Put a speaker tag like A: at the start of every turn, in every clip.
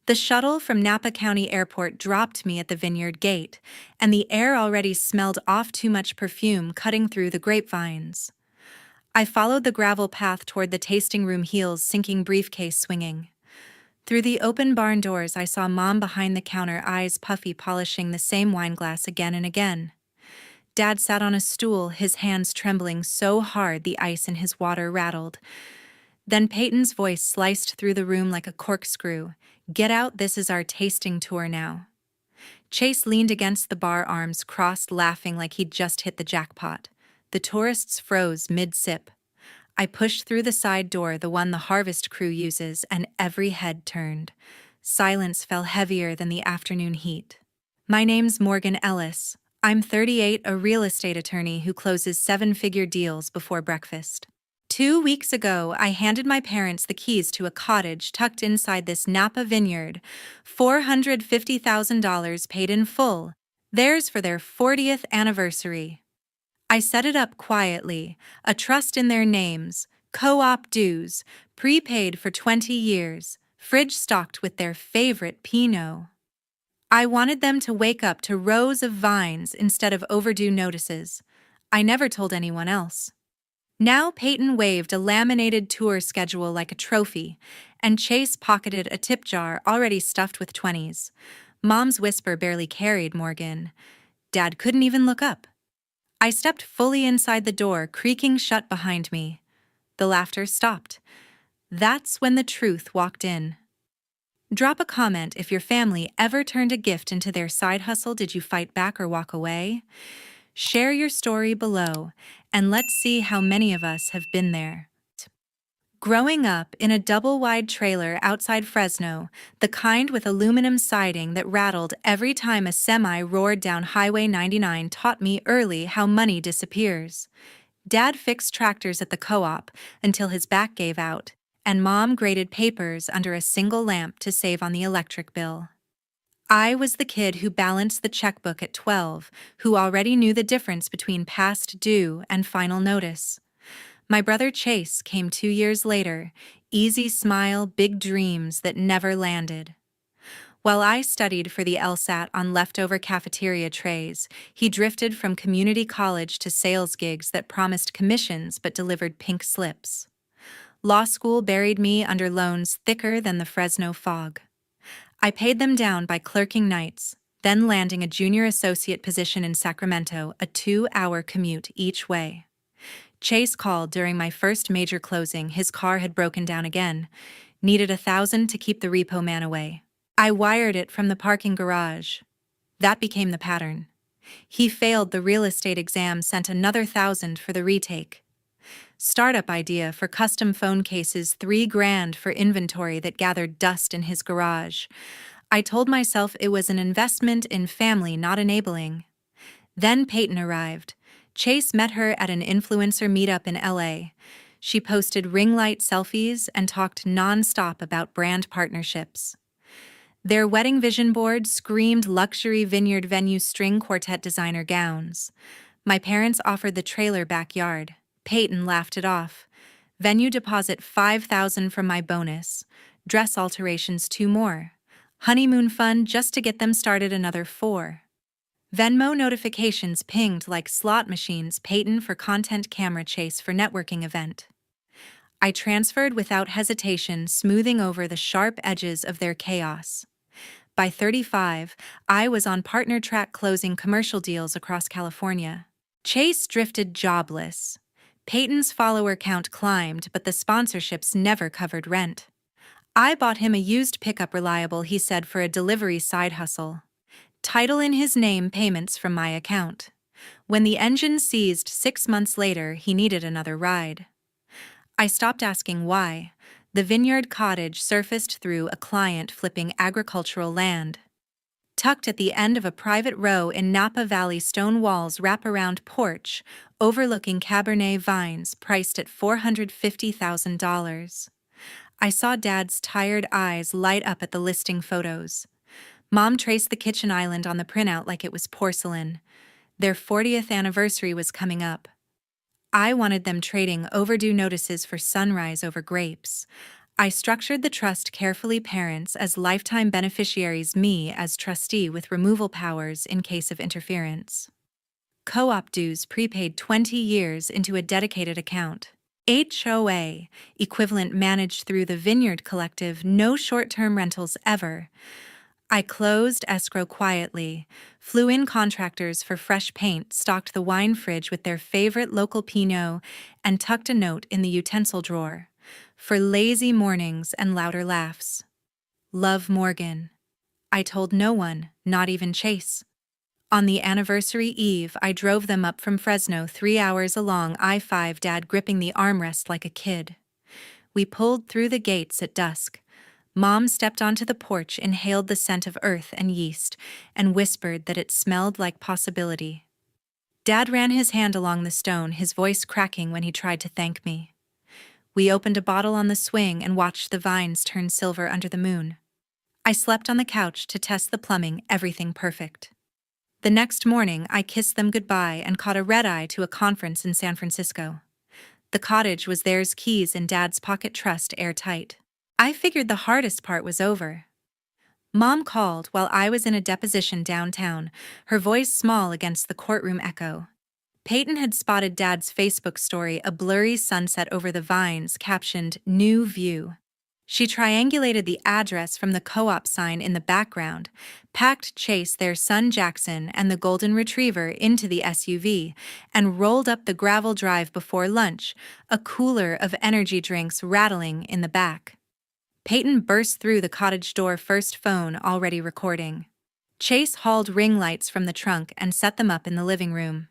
A: The shuttle from Napa County Airport dropped me at the vineyard gate, and the air already smelled off too much perfume cutting through the grapevines. I followed the gravel path toward the tasting room heels, sinking briefcase swinging. Through the open barn doors, I saw Mom behind the counter, eyes puffy, polishing the same wine glass again and again. Dad sat on a stool, his hands trembling so hard the ice in his water rattled. Then Peyton's voice sliced through the room like a corkscrew. "Get out, this is our tasting tour now." Chase leaned against the bar, arms crossed, laughing like he'd just hit the jackpot. The tourists froze mid-sip. I pushed through the side door, the one the harvest crew uses, and every head turned. Silence fell heavier than the afternoon heat. "My name's Morgan Ellis. I'm 38, a real estate attorney who closes seven-figure deals before breakfast. 2 weeks ago, I handed my parents the keys to a cottage tucked inside this Napa vineyard, $450,000 paid in full, theirs for their 40th anniversary. I set it up quietly, a trust in their names, co-op dues, prepaid for 20 years, fridge stocked with their favorite Pinot. I wanted them to wake up to rows of vines instead of overdue notices. I never told anyone else." Now Peyton waved a laminated tour schedule like a trophy, and Chase pocketed a tip jar already stuffed with 20s. Mom's whisper barely carried Morgan. Dad couldn't even look up. I stepped fully inside the door, creaking shut behind me. The laughter stopped. That's when the truth walked in. Drop a comment if your family ever turned a gift into their side hustle. Did you fight back or walk away? Share your story below, and let's see how many of us have been there. Growing up in a double-wide trailer outside Fresno, the kind with aluminum siding that rattled every time a semi roared down Highway 99, taught me early how money disappears. Dad fixed tractors at the co-op until his back gave out, and Mom graded papers under a single lamp to save on the electric bill. I was the kid who balanced the checkbook at 12, who already knew the difference between past due and final notice. My brother Chase came 2 years later, easy smile, big dreams that never landed. While I studied for the LSAT on leftover cafeteria trays, he drifted from community college to sales gigs that promised commissions but delivered pink slips. Law school buried me under loans thicker than the Fresno fog. I paid them down by clerking nights, then landing a junior associate position in Sacramento, a 2-hour commute each way. Chase called during my first major closing. His car had broken down again. Needed $1,000 to keep the repo man away. I wired it from the parking garage. That became the pattern. He failed the real estate exam, sent another $1,000 for the retake. Startup idea for custom phone cases, $3,000 for inventory that gathered dust in his garage. I told myself it was an investment in family, not enabling. Then Peyton arrived. Chase met her at an influencer meetup in LA. She posted ring light selfies and talked nonstop about brand partnerships. Their wedding vision board screamed luxury vineyard venue, string quartet designer gowns. My parents offered the trailer backyard. Peyton laughed it off. Venue deposit $5,000 from my bonus. Dress alterations 2 more. Honeymoon fund just to get them started, another 4. Venmo notifications pinged like slot machines. Peyton for content, camera, Chase for networking event. I transferred without hesitation, smoothing over the sharp edges of their chaos. By 35, I was on partner track, closing commercial deals across California. Chase drifted jobless. Peyton's follower count climbed, but the sponsorships never covered rent. I bought him a used pickup, reliable, he said, for a delivery side hustle. Title in his name, payments from my account. When the engine seized 6 months later, he needed another ride. I stopped asking why. The vineyard cottage surfaced through a client flipping agricultural land. Tucked at the end of a private row in Napa Valley, stone walls, wraparound porch, overlooking Cabernet vines, priced at $450,000. I saw Dad's tired eyes light up at the listing photos. Mom traced the kitchen island on the printout like it was porcelain. Their 40th anniversary was coming up. I wanted them trading overdue notices for sunrise over grapes. I structured the trust carefully, parents as lifetime beneficiaries, me as trustee with removal powers in case of interference. Co-op dues prepaid 20 years into a dedicated account. HOA, equivalent managed through the Vineyard Collective, no short-term rentals ever. I closed escrow quietly, flew in contractors for fresh paint, stocked the wine fridge with their favorite local Pinot, and tucked a note in the utensil drawer. For lazy mornings and louder laughs. Love, Morgan. I told no one, not even Chase. On the anniversary eve, I drove them up from Fresno, 3 hours along I-5, Dad gripping the armrest like a kid. We pulled through the gates at dusk. Mom stepped onto the porch, inhaled the scent of earth and yeast, and whispered that it smelled like possibility. Dad ran his hand along the stone, his voice cracking when he tried to thank me. We opened a bottle on the swing and watched the vines turn silver under the moon. I slept on the couch to test the plumbing, everything perfect. The next morning, I kissed them goodbye and caught a red-eye to a conference in San Francisco. The cottage was theirs, keys in Dad's pocket, trust airtight. I figured the hardest part was over. Mom called while I was in a deposition downtown, her voice small against the courtroom echo. Peyton had spotted Dad's Facebook story, a blurry sunset over the vines, captioned, "New View." She triangulated the address from the co-op sign in the background, packed Chase, their son Jackson, and the golden retriever into the SUV, and rolled up the gravel drive before lunch, a cooler of energy drinks rattling in the back. Peyton burst through the cottage door, first phone already recording. Chase hauled ring lights from the trunk and set them up in the living room.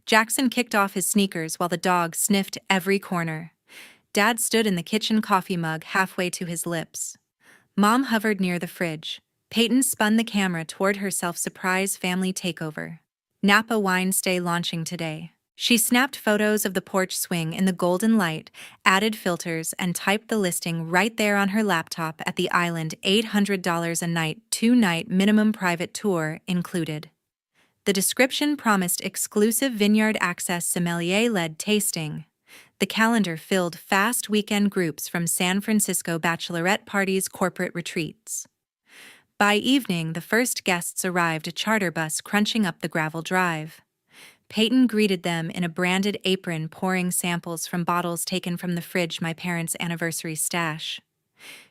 A: Jackson kicked off his sneakers while the dog sniffed every corner. Dad stood in the kitchen, coffee mug halfway to his lips. Mom hovered near the fridge. Peyton spun the camera toward herself, surprise family takeover. Napa Wine Stay launching today. She snapped photos of the porch swing in the golden light, added filters, and typed the listing right there on her laptop at the island. $800 a night, 2-night minimum, private tour included. The description promised exclusive vineyard access, sommelier-led tasting. The calendar filled fast weekend groups from San Francisco, bachelorette parties, corporate retreats. By evening, the first guests arrived, a charter bus crunching up the gravel drive. Peyton greeted them in a branded apron, pouring samples from bottles taken from the fridge, my parents' anniversary stash.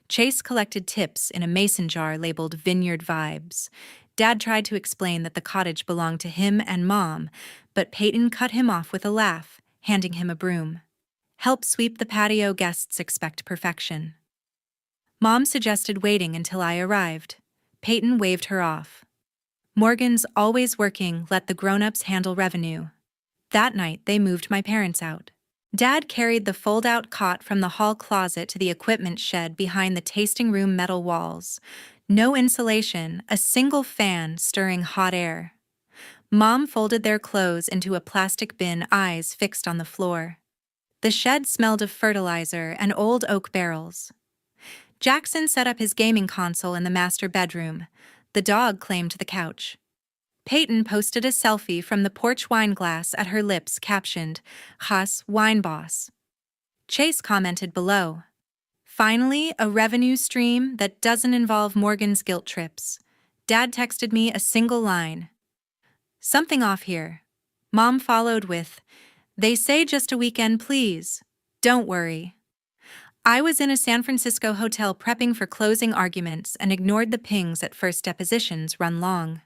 A: Chase collected tips in a mason jar labeled Vineyard Vibes. Dad tried to explain that the cottage belonged to him and Mom, but Peyton cut him off with a laugh, handing him a broom. Help sweep the patio, guests expect perfection. Mom suggested waiting until I arrived. Peyton waved her off. Morgan's always working, let the grown-ups handle revenue. That night, they moved my parents out. Dad carried the fold-out cot from the hall closet to the equipment shed behind the tasting room, metal walls. No insulation, a single fan stirring hot air. Mom folded their clothes into a plastic bin, eyes fixed on the floor. The shed smelled of fertilizer and old oak barrels. Jackson set up his gaming console in the master bedroom. The dog claimed the couch. Peyton posted a selfie from the porch, wine glass at her lips, captioned, "Haas, wine boss." Chase commented below, "Finally, a revenue stream that doesn't involve Morgan's guilt trips." Dad texted me a single line, "Something off here." Mom followed with, "They say just a weekend, please. Don't worry." I was in a San Francisco hotel prepping for closing arguments and ignored the pings at first. Depositions run long.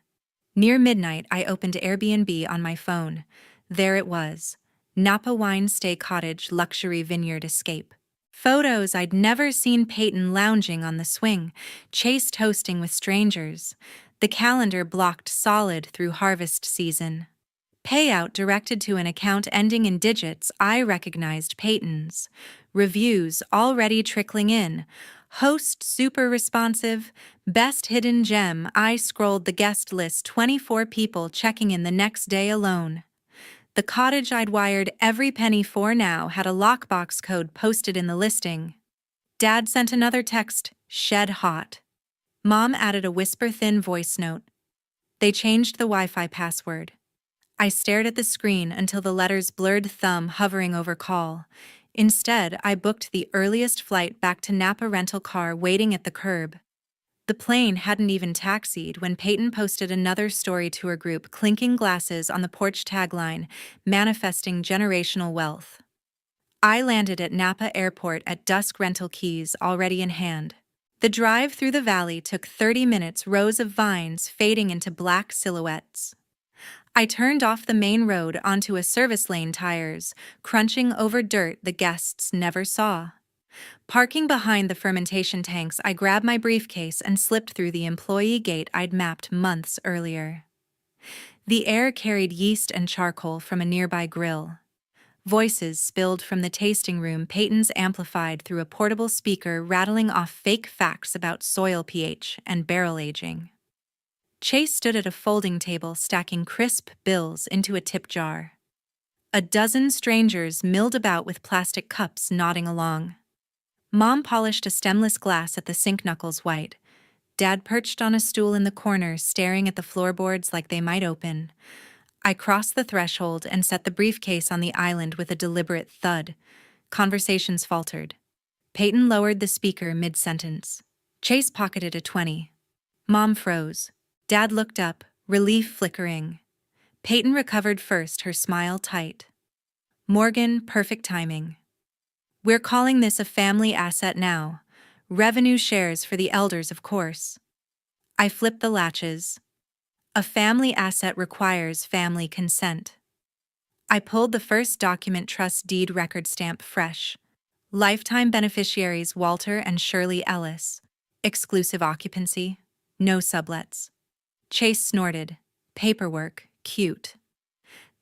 A: Near midnight, I opened Airbnb on my phone. There it was. Napa Wine Stay Cottage, luxury vineyard escape. Photos I'd never seen, Peyton lounging on the swing, Chase toasting with strangers. The calendar blocked solid through harvest season. Payout directed to an account ending in digits I recognized, Peyton's. Reviews already trickling in. Host super responsive. Best hidden gem. I scrolled the guest list, 24 people checking in the next day alone. The cottage I'd wired every penny for now had a lockbox code posted in the listing. Dad sent another text, shed hot. Mom added a whisper-thin voice note. They changed the Wi-Fi password. I stared at the screen until the letters blurred, thumb hovering over call. Instead, I booked the earliest flight back to Napa rental car waiting at the curb. The plane hadn't even taxied when Peyton posted another story to her group, clinking glasses on the porch tagline, manifesting generational wealth. I landed at Napa Airport at dusk, rental keys already in hand. The drive through the valley took 30 minutes, rows of vines fading into black silhouettes. I turned off the main road onto a service lane, tires crunching over dirt the guests never saw. Parking behind the fermentation tanks, I grabbed my briefcase and slipped through the employee gate I'd mapped months earlier. The air carried yeast and charcoal from a nearby grill. Voices spilled from the tasting room, Peyton's amplified through a portable speaker, rattling off fake facts about soil pH and barrel aging. Chase stood at a folding table, stacking crisp bills into a tip jar. A dozen strangers milled about with plastic cups, nodding along. Mom polished a stemless glass at the sink, knuckles white. Dad perched on a stool in the corner, staring at the floorboards like they might open. I crossed the threshold and set the briefcase on the island with a deliberate thud. Conversations faltered. Peyton lowered the speaker mid-sentence. Chase pocketed a 20. Mom froze. Dad looked up, relief flickering. Peyton recovered first, her smile tight. Morgan, perfect timing. We're calling this a family asset now. Revenue shares for the elders, of course. I flipped the latches. A family asset requires family consent. I pulled the first document, trust deed record, stamp fresh. Lifetime beneficiaries Walter and Shirley Ellis. Exclusive occupancy. No sublets. Chase snorted. Paperwork, cute.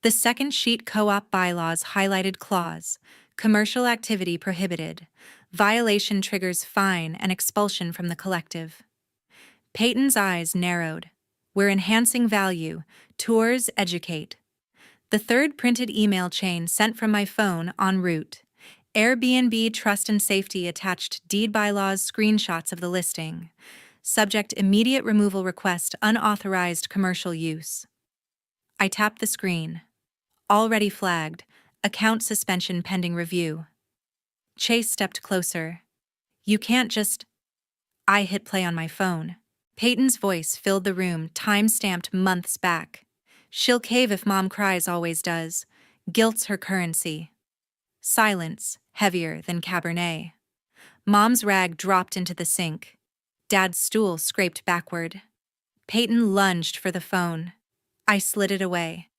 A: The second sheet, co-op bylaws, highlighted clause. Commercial activity prohibited. Violation triggers fine and expulsion from the collective. Peyton's eyes narrowed. We're enhancing value. Tours, educate. The third printed email chain sent from my phone, en route. Airbnb, trust and safety attached, deed bylaws, screenshots of the listing. Subject, immediate removal request, unauthorized commercial use. I tapped the screen. Already flagged. Account suspension pending review. Chase stepped closer. You can't just... I hit play on my phone. Peyton's voice filled the room, time-stamped months back. She'll cave if Mom cries, always does. Guilt's her currency. Silence, heavier than Cabernet. Mom's rag dropped into the sink. Dad's stool scraped backward. Peyton lunged for the phone. I slid it away.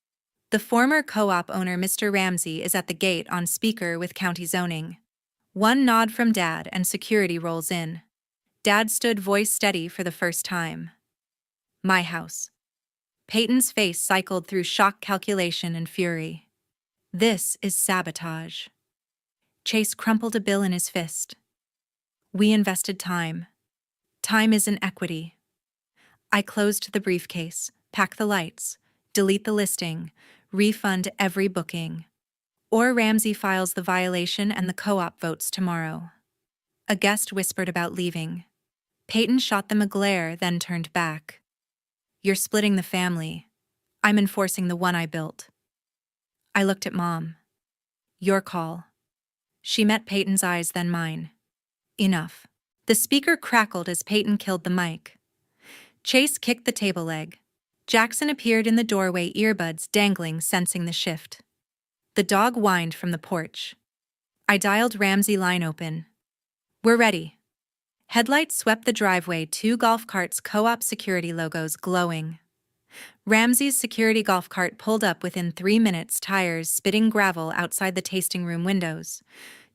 A: The former co-op owner, Mr. Ramsey, is at the gate, on speaker with county zoning. One nod from Dad and security rolls in. Dad stood, voice steady for the first time. My house. Peyton's face cycled through shock, calculation, and fury. This is sabotage. Chase crumpled a bill in his fist. We invested time. Time isn't equity. I closed the briefcase, pack the lights, delete the listing, refund every booking. Or Ramsey files the violation and the co-op votes tomorrow. A guest whispered about leaving. Peyton shot them a glare, then turned back. You're splitting the family. I'm enforcing the one I built. I looked at Mom. Your call. She met Peyton's eyes, then mine. Enough. The speaker crackled as Peyton killed the mic. Chase kicked the table leg. Jackson appeared in the doorway, earbuds dangling, sensing the shift. The dog whined from the porch. I dialed Ramsey, line open. We're ready. Headlights swept the driveway, 2 golf carts, co-op security logos glowing. Ramsey's security golf cart pulled up within 3 minutes, tires spitting gravel outside the tasting room windows.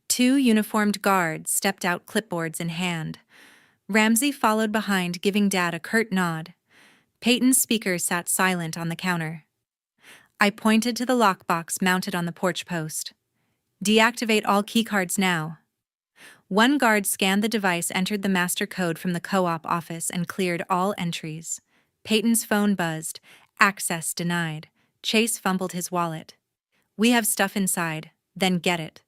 A: 2 uniformed guards stepped out, clipboards in hand. Ramsey followed behind, giving Dad a curt nod. Peyton's speaker sat silent on the counter. I pointed to the lockbox mounted on the porch post. Deactivate all keycards now. One guard scanned the device, entered the master code from the co-op office, and cleared all entries. Peyton's phone buzzed. Access denied. Chase fumbled his wallet. We have stuff inside, then get it.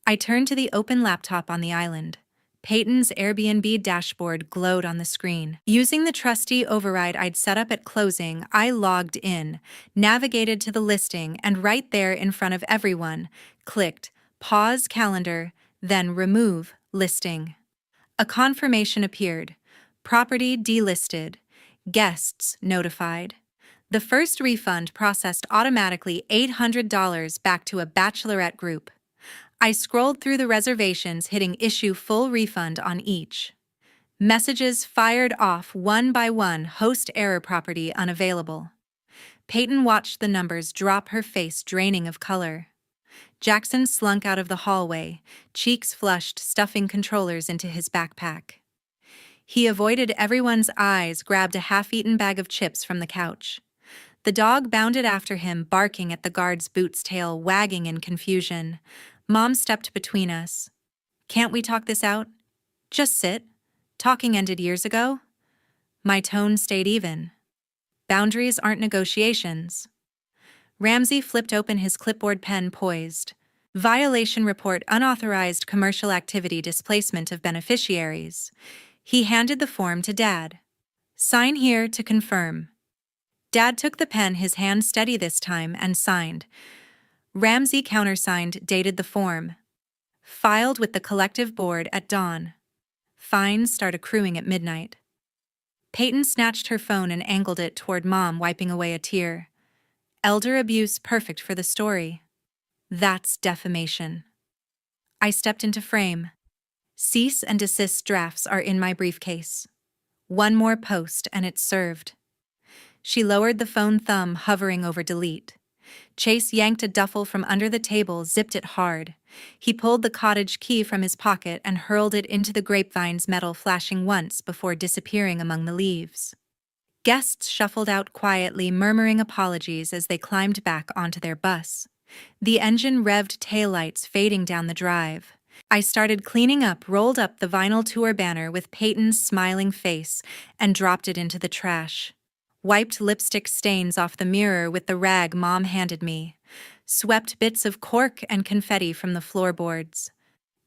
A: I turned to the open laptop on the island. Peyton's Airbnb dashboard glowed on the screen. Using the trusty override I'd set up at closing, I logged in, navigated to the listing, and right there in front of everyone, clicked Pause calendar, then remove listing. A confirmation appeared. Property delisted. Guests notified. The first refund processed automatically $800 back to a bachelorette group. I scrolled through the reservations, hitting issue full refund on each. Messages fired off one by one, host error, property unavailable. Peyton watched the numbers drop, her face draining of color. Jackson slunk out of the hallway, cheeks flushed, stuffing controllers into his backpack. He avoided everyone's eyes, grabbed a half-eaten bag of chips from the couch. The dog bounded after him, barking at the guard's boot's tail, wagging in confusion. Mom stepped between us. "Can't we talk this out? Just sit. Talking ended years ago." My tone stayed even. "Boundaries aren't negotiations." Ramsey flipped open his clipboard, pen poised. "Violation report, unauthorized commercial activity, displacement of beneficiaries." He handed the form to Dad. "Sign here to confirm." Dad took the pen, his hand steady this time, and signed. Ramsey countersigned, dated the form. "Filed with the collective board at dawn. Fines start accruing at midnight." Peyton snatched her phone and angled it toward Mom, wiping away a tear. "Elder abuse, perfect for the story." "That's defamation." I stepped into frame. Cease and desist drafts are in my briefcase. One more post and it's served. She lowered the phone, thumb hovering over delete. Chase yanked a duffel from under the table, zipped it hard. He pulled the cottage key from his pocket and hurled it into the grapevine's metal, flashing once before disappearing among the leaves. Guests shuffled out quietly, murmuring apologies as they climbed back onto their bus. The engine revved, taillights fading down the drive. I started cleaning up, rolled up the vinyl tour banner with Peyton's smiling face, and dropped it into the trash. Wiped lipstick stains off the mirror with the rag Mom handed me. Swept bits of cork and confetti from the floorboards.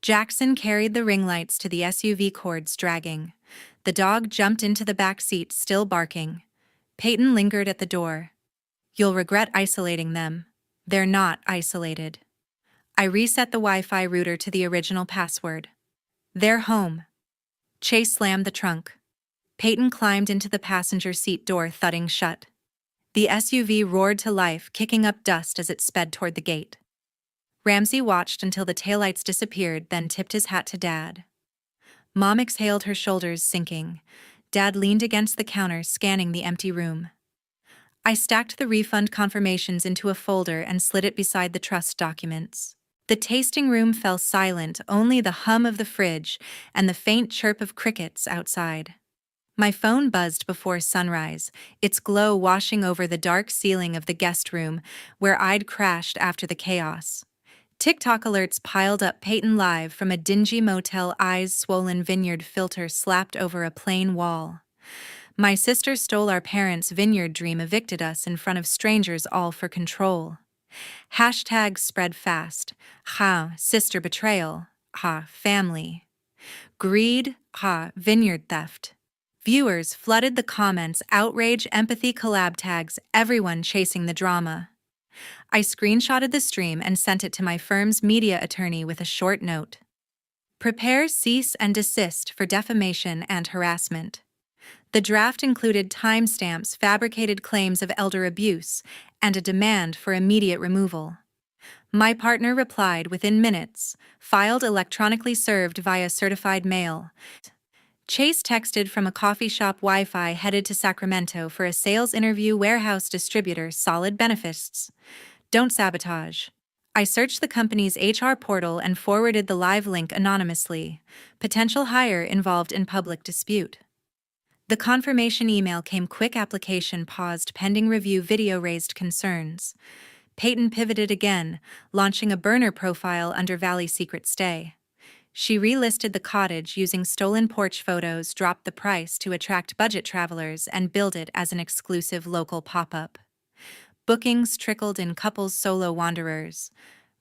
A: Jackson carried the ring lights to the SUV, cords dragging. The dog jumped into the back seat, still barking. Peyton lingered at the door. "You'll regret isolating them." "They're not isolated." I reset the Wi-Fi router to the original password. "They're home." Chase slammed the trunk. Peyton climbed into the passenger seat, door thudding shut. The SUV roared to life, kicking up dust as it sped toward the gate. Ramsey watched until the taillights disappeared, then tipped his hat to Dad. Mom exhaled, her shoulders sinking. Dad leaned against the counter, scanning the empty room. I stacked the refund confirmations into a folder and slid it beside the trust documents. The tasting room fell silent, only the hum of the fridge and the faint chirp of crickets outside. My phone buzzed before sunrise, its glow washing over the dark ceiling of the guest room where I'd crashed after the chaos. TikTok alerts piled up, Peyton live from a dingy motel, eyes swollen, vineyard filter slapped over a plain wall. My sister stole our parents' vineyard dream, evicted us in front of strangers, all for control. Hashtags spread fast. Ha, sister betrayal. Ha, family. Greed. Ha, vineyard theft. Viewers flooded the comments, outrage, empathy, collab tags, everyone chasing the drama. I screenshotted the stream and sent it to my firm's media attorney with a short note. "Prepare cease and desist for defamation and harassment." The draft included timestamps, fabricated claims of elder abuse, and a demand for immediate removal. My partner replied within minutes, filed electronically, served via certified mail. Chase texted from a coffee shop, Wi-Fi, headed to Sacramento for a sales interview, warehouse distributor, solid benefits. Don't sabotage. I searched the company's HR portal and forwarded the live link anonymously. Potential hire involved in public dispute. The confirmation email came quick, application paused pending review, video raised concerns. Peyton pivoted again, launching a burner profile under Valley Secret Stay. She relisted the cottage using stolen porch photos, dropped the price to attract budget travelers, and billed it as an exclusive local pop-up. Bookings trickled in, couples, solo wanderers.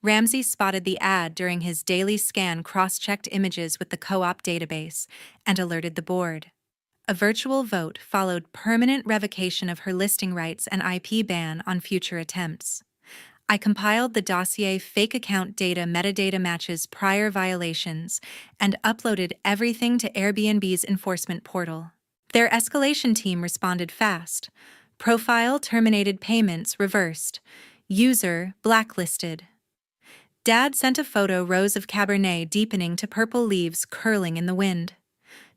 A: Ramsey spotted the ad during his daily scan, cross-checked images with the co-op database, and alerted the board. A virtual vote followed, permanent revocation of her listing rights and IP ban on future attempts. I compiled the dossier fake account data metadata matches prior violations and uploaded everything to Airbnb's enforcement portal. Their escalation team responded fast. Profile terminated, payments reversed. User blacklisted. Dad sent a photo, rows of Cabernet deepening to purple, leaves curling in the wind.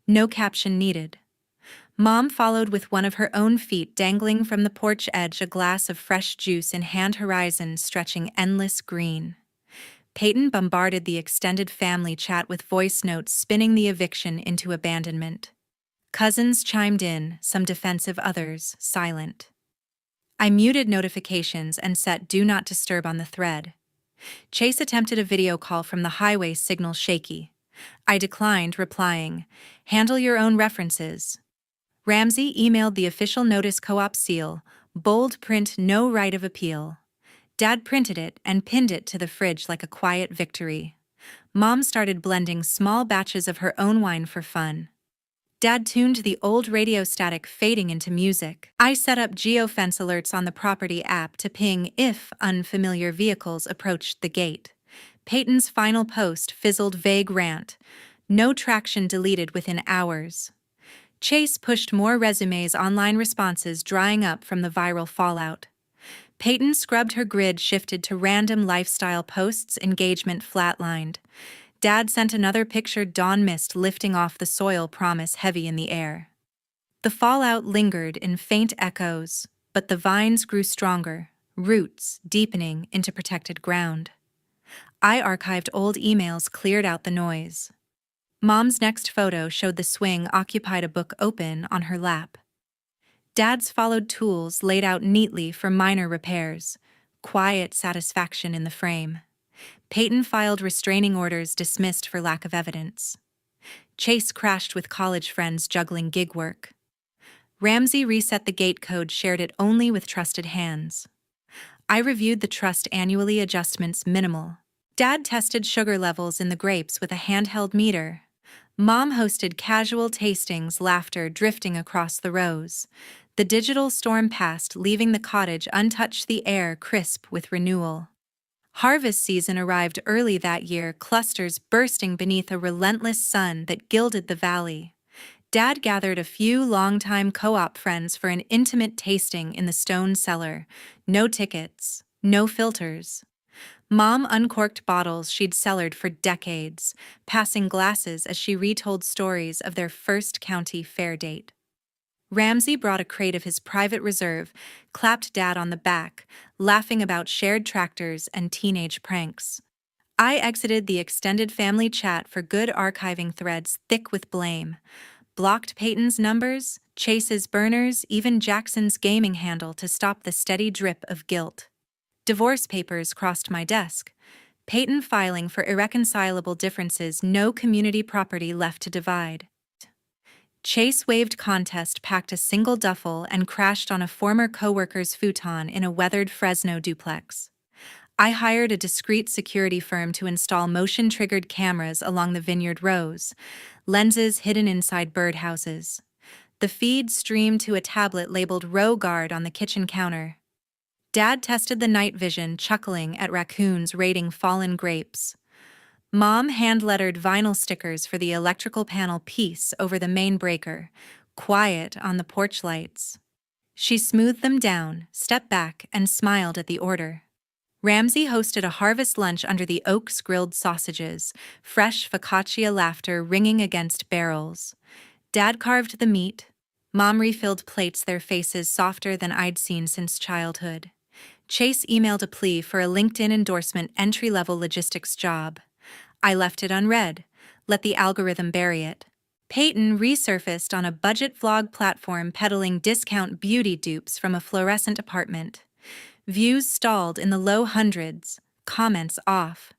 A: No caption needed. Mom followed with one of her own feet dangling from the porch edge, a glass of fresh juice in hand, horizon stretching endless green. Peyton bombarded the extended family chat with voice notes, spinning the eviction into abandonment. Cousins chimed in, some defensive, others silent. I muted notifications and set Do Not Disturb on the thread. Chase attempted a video call from the highway, signal shaky. I declined, replying, "Handle your own references." Ramsey emailed the official notice, co-op seal, bold print, no right of appeal. Dad printed it and pinned it to the fridge like a quiet victory. Mom started blending small batches of her own wine for fun. Dad tuned the old radio static, fading into music. I set up geofence alerts on the property app to ping if unfamiliar vehicles approached the gate. Peyton's final post fizzled, vague rant. No traction, deleted within hours. Chase pushed more resumes, online responses drying up from the viral fallout. Peyton scrubbed her grid, shifted to random lifestyle posts, engagement flatlined. Dad sent another picture, dawn mist lifting off the soil, promise heavy in the air. The fallout lingered in faint echoes, but the vines grew stronger, roots deepening into protected ground. I archived old emails, cleared out the noise. Mom's next photo showed the swing occupied, a book open on her lap. Dad's followed, tools laid out neatly for minor repairs, quiet satisfaction in the frame. Peyton filed restraining orders, dismissed for lack of evidence. Chase crashed with college friends, juggling gig work. Ramsey reset the gate code, shared it only with trusted hands. I reviewed the trust annually, adjustments minimal. Dad tested sugar levels in the grapes with a handheld meter. Mom hosted casual tastings, laughter drifting across the rows. The digital storm passed, leaving the cottage untouched, the air crisp with renewal. Harvest season arrived early that year, clusters bursting beneath a relentless sun that gilded the valley. Dad gathered a few longtime co-op friends for an intimate tasting in the stone cellar. No tickets, no filters. Mom uncorked bottles she'd cellared for decades, passing glasses as she retold stories of their first county fair date. Ramsey brought a crate of his private reserve, clapped Dad on the back, laughing about shared tractors and teenage pranks. I exited the extended family chat for good, archiving threads thick with blame. Blocked Peyton's numbers, Chase's burners, even Jackson's gaming handle to stop the steady drip of guilt. Divorce papers crossed my desk. Peyton filing for irreconcilable differences, no community property left to divide. Chase waived contest, packed a single duffel, and crashed on a former coworker's futon in a weathered Fresno duplex. I hired a discreet security firm to install motion-triggered cameras along the vineyard rows, lenses hidden inside birdhouses. The feed streamed to a tablet labeled Row Guard on the kitchen counter. Dad tested the night vision, chuckling at raccoons raiding fallen grapes. Mom hand-lettered vinyl stickers for the electrical panel piece over the main breaker, quiet on the porch lights. She smoothed them down, stepped back, and smiled at the order. Ramsey hosted a harvest lunch under the oaks, grilled sausages, fresh focaccia laughter ringing against barrels. Dad carved the meat. Mom refilled plates, their faces softer than I'd seen since childhood. Chase emailed a plea for a LinkedIn endorsement, entry-level logistics job. I left it unread, let the algorithm bury it. Peyton resurfaced on a budget vlog platform peddling discount beauty dupes from a fluorescent apartment. Views stalled in the low hundreds, comments off.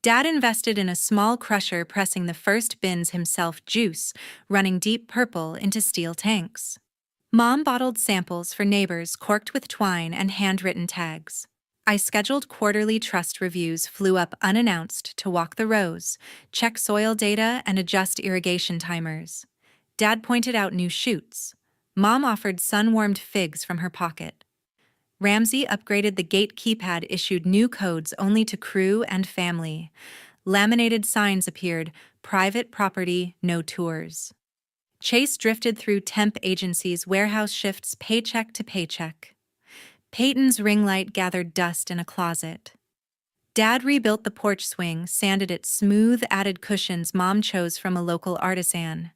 A: Dad invested in a small crusher, pressing the first bins himself, juice running deep purple into steel tanks. Mom bottled samples for neighbors, corked with twine and handwritten tags. I scheduled quarterly trust reviews, flew up unannounced to walk the rows, check soil data, and adjust irrigation timers. Dad pointed out new shoots. Mom offered sun-warmed figs from her pocket. Ramsey upgraded the gate keypad, issued new codes only to crew and family. Laminated signs appeared, private property, no tours. Chase drifted through temp agencies, warehouse shifts, paycheck to paycheck. Peyton's ring light gathered dust in a closet. Dad rebuilt the porch swing, sanded it smooth, added cushions Mom chose from a local artisan.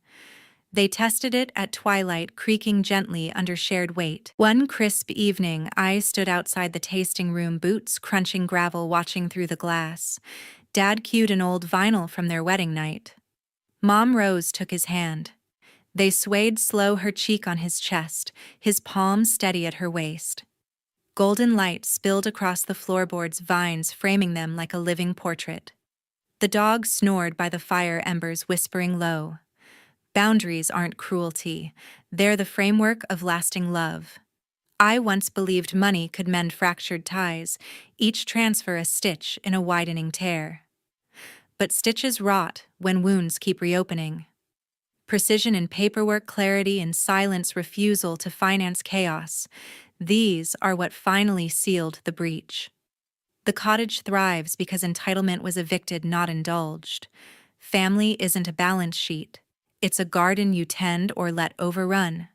A: They tested it at twilight, creaking gently under shared weight. One crisp evening, I stood outside the tasting room, boots crunching gravel, watching through the glass. Dad cued an old vinyl from their wedding night. Mom rose, took his hand. They swayed slow, her cheek on his chest, his palm steady at her waist. Golden light spilled across the floorboards, vines framing them like a living portrait. The dog snored by the fire embers, whispering low. Boundaries aren't cruelty. They're the framework of lasting love. I once believed money could mend fractured ties, each transfer a stitch in a widening tear. But stitches rot when wounds keep reopening. Precision in paperwork, clarity in silence, refusal to finance chaos. These are what finally sealed the breach. The cottage thrives because entitlement was evicted, not indulged. Family isn't a balance sheet. It's a garden you tend or let overrun.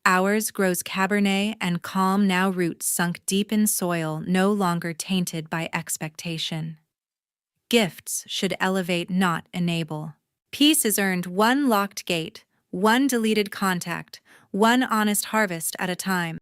A: Ours grows Cabernet and calm, now roots sunk deep in soil, no longer tainted by expectation. Gifts should elevate, not enable. Peace is earned one locked gate, one deleted contact, one honest harvest at a time.